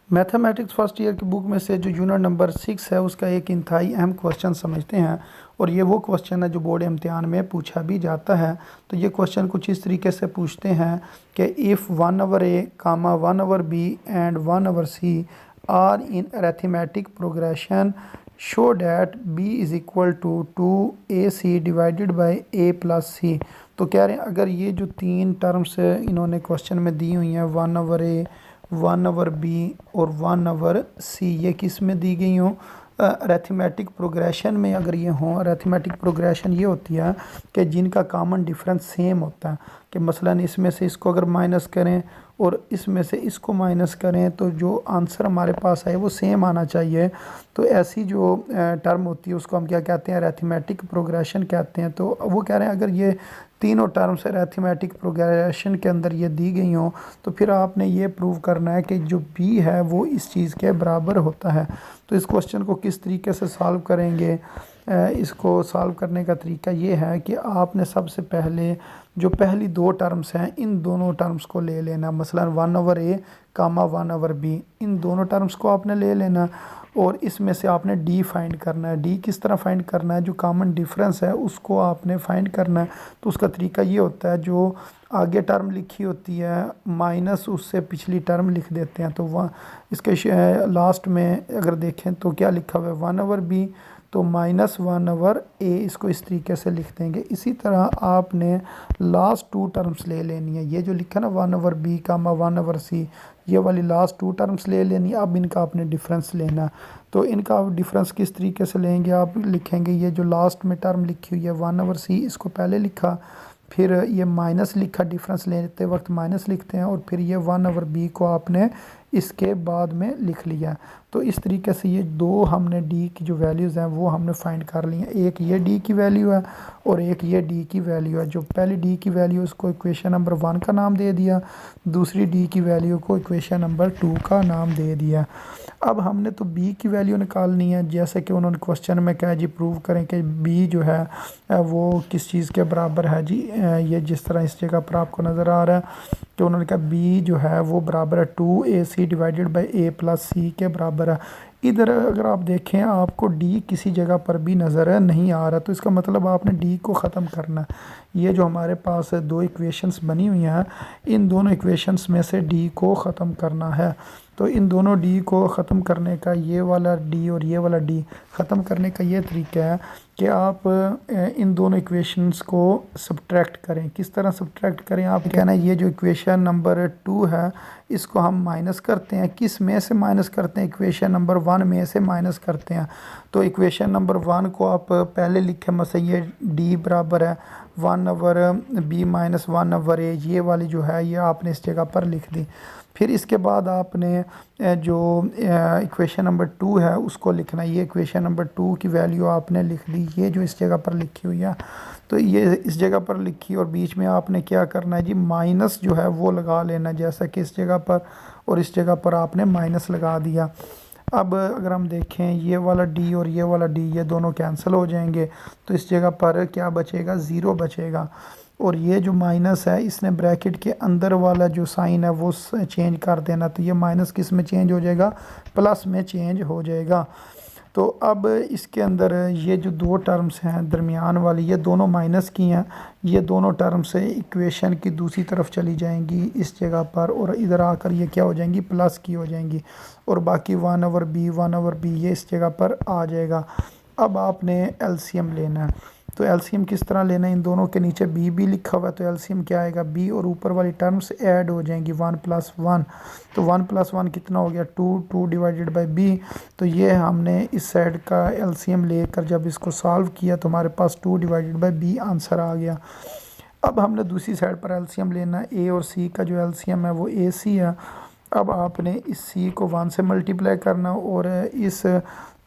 Mathematics first year की book में से जो यूनिट नंबर 6 है उसका एक इंतहाई अहम क्वेश्चन समझते हैं। और ये वो क्वेश्चन है जो बोर्ड इम्तिहान में पूछा भी जाता है। तो ये क्वेश्चन कुछ इस तरीके से पूछते हैं कि if 1/a, 1/b and 1/c are in arithmetic progression show that b is equal to 2ac divided by a plus c। तो कह रहे हैं अगर ये जो तीन टर्म्स इन्होंने क्वेश्चन में दी हुई हैं 1/a, 1/b और 1/c, ये किस में दी गई हों? अरेथमेटिक प्रोग्रेशन में अगर ये हों। अरेथमेटिक प्रोग्रेशन ये होती है कि जिनका कॉमन डिफरेंस सेम होता है, कि मसलन इसमें से इसको अगर माइनस करें और इसमें से इसको माइनस करें तो जो आंसर हमारे पास आए वो सेम आना चाहिए। तो ऐसी जो टर्म होती है उसको हम क्या कहते हैं? अरेथमेटिक प्रोग्रेशन कहते हैं। तो वो कह रहे हैं अगर ये तीनों टर्म्स अरेथमेटिक प्रोग्रेशन के अंदर ये दी गई हों तो फिर आपने ये प्रूव करना है कि जो b है वो इस चीज़ के बराबर होता है। तो इस क्वेश्चन को किस तरीके से सॉल्व करेंगे? इसको सॉल्व करने का तरीका ये है कि आपने सबसे पहले जो पहली दो टर्म्स हैं इन दोनों टर्म्स को ले लेना। मसलन 1/a, 1/b, इन दोनों टर्म्स को आपने ले लेना और इसमें से आपने d फाइंड करना है। d किस तरह फाइंड करना है? जो कॉमन डिफरेंस है उसको आपने फाइंड करना है। तो उसका तरीका ये होता है, जो आगे टर्म लिखी होती है माइनस उससे पिछली टर्म लिख देते हैं। तो वह इसके लास्ट में अगर देखें तो क्या लिखा हुआ है? 1/b, तो -1/a, इसको इस तरीके से लिख देंगे। इसी तरह आपने लास्ट टू टर्म्स ले लेनी है। ये जो लिखा ना 1/b, 1/c, ये वाली लास्ट टू टर्म्स ले लेनी है। अब इनका आपने डिफरेंस लेना। तो इनका आप डिफरेंस किस तरीके से लेंगे? आप लिखेंगे ये जो लास्ट में टर्म लिखी हुई है 1/c, इसको पहले लिखा, फिर ये माइनस लिखा, डिफरेंस लेते वक्त माइनस लिखते हैं, और फिर ये 1/b को आपने इसके बाद में लिख लिया। तो इस तरीके से ये दो हमने d की जो वैल्यूज़ हैं वो हमने फाइंड कर ली हैं। एक ये d की वैल्यू है और एक ये d की वैल्यू है। जो पहली d की वैल्यू उसको इक्वेशन नंबर 1 का नाम दे दिया, दूसरी d की वैल्यू को इक्वेशन नंबर 2 का नाम दे दिया। अब हमने तो b की वैल्यू निकालनी है, जैसे कि उन्होंने क्वेश्चन में कहा जी प्रूव करें कि b जो है वो किस चीज़ के बराबर है। जी ये जिस तरह इस जगह पर आपको नज़र आ रहा है कि उन्होंने कहा b जो है वो बराबर है 2ac divided by a plus c के बराबर है। इधर अगर आप देखें आपको d किसी जगह पर भी नज़र नहीं आ रहा, तो इसका मतलब आपने d को ख़त्म करना है। ये जो हमारे पास दो इक्वेशंस बनी हुई हैं इन दोनों इक्वेशंस में से d को ख़त्म करना है। तो इन दोनों d को ख़त्म करने का, ये वाला d और ये वाला d ख़त्म करने का ये तरीका है कि आप इन दोनों इक्वेशंस को सब्ट्रैक्ट करें। किस तरह सब्ट्रैक्ट करें? आप कहना है ये जो इक्वेशन नंबर 2 है इसको हम माइनस करते हैं। किस में से माइनस करते हैं? इक्वेशन नंबर 1 में से माइनस करते हैं। तो इक्वेशन नंबर 1 को आप पहले लिखें, मतलब ये d बराबर है 1/b माइनस 1/a, ये वाली जो है ये आपने इस जगह पर लिख दी। फिर इसके बाद आपने जो इक्वेशन नंबर 2 है उसको लिखना है। ये इक्वेशन नंबर 2 की वैल्यू आपने लिख दी, ये जो इस जगह पर लिखी हुई है, तो ये इस जगह पर लिखी और बीच में आपने क्या करना है जी? माइनस जो है वो लगा लेना, जैसा कि इस जगह पर और इस जगह पर आपने माइनस लगा दिया। अब अगर हम देखें ये वाला d और ये वाला d ये दोनों कैंसिल हो जाएंगे, तो इस जगह पर क्या बचेगा? 0 बचेगा। और ये जो माइनस है इसने ब्रैकेट के अंदर वाला जो साइन है वो चेंज कर देना, तो ये माइनस किस में चेंज हो जाएगा? प्लस में चेंज हो जाएगा। तो अब इसके अंदर ये जो दो टर्म्स हैं दरमियान वाली, ये दोनों माइनस की हैं। ये दोनों टर्म्स इक्वेशन की दूसरी तरफ चली जाएंगी इस जगह पर, और इधर आकर ये क्या हो जाएंगी? प्लस की हो जाएंगी। और बाकी 1/b ये इस जगह पर आ जाएगा। अब आपने एलसीएम लेना है। तो एलसीएम किस तरह लेना है? इन दोनों के नीचे b भी लिखा हुआ है, तो एलसीएम क्या आएगा? b और ऊपर वाली टर्म्स ऐड हो जाएंगी 1 + 1। तो 1 + 1 कितना हो गया? 2 डिवाइडेड बाई b। तो ये हमने इस साइड का एलसीएम लेकर जब इसको सॉल्व किया तो हमारे पास 2 डिवाइडेड बाई b आंसर आ गया। अब हमने दूसरी साइड पर एलसीएम लेना है। a और c का जो एलसीएम है वो ac है। अब आपने इस c को 1 से मल्टीप्लाई करना और इस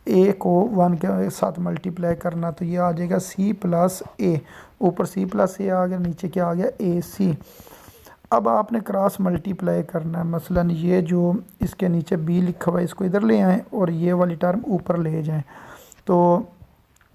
a को 1 के साथ मल्टीप्लाई करना, तो ये आ जाएगा c + a। ऊपर c + a आ गया, नीचे क्या आ गया? ac। अब आपने क्रॉस मल्टीप्लाई करना है। मसलन ये जो इसके नीचे b लिखा हुआ है इसको इधर ले आएँ और ये वाली टर्म ऊपर ले जाएं। तो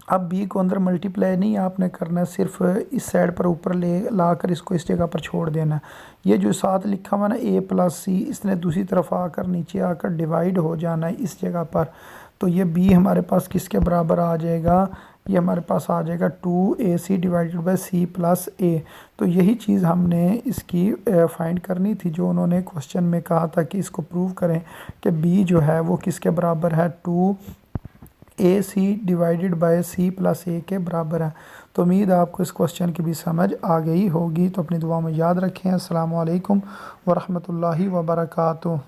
अब बी को अंदर मल्टीप्लाई नहीं आपने करना है, सिर्फ इस साइड पर ऊपर ले लाकर इसको इस जगह पर छोड़ देना है। ये जो साथ लिखा हुआ ना ए प्लस सी, इसने दूसरी तरफ आकर नीचे आकर डिवाइड हो जाना है इस जगह पर। तो ये बी हमारे पास किसके बराबर आ जाएगा, ये हमारे पास आ जाएगा 2ac divided by c plus a. तो यही चीज़ हमने इसकी फाइंड करनी थी, जो उन्होंने क्वेश्चन में कहा था कि इसको प्रूव करें कि बी जो है वो किसके बराबर है, 2ac divided by c plus a के बराबर है। तो उम्मीद है आपको इस क्वेश्चन की भी समझ आ गई होगी। तो अपनी दुआ में याद रखें। अस्सलाम वालेकुम वरहमतुल्लाहि वबरकातुहू।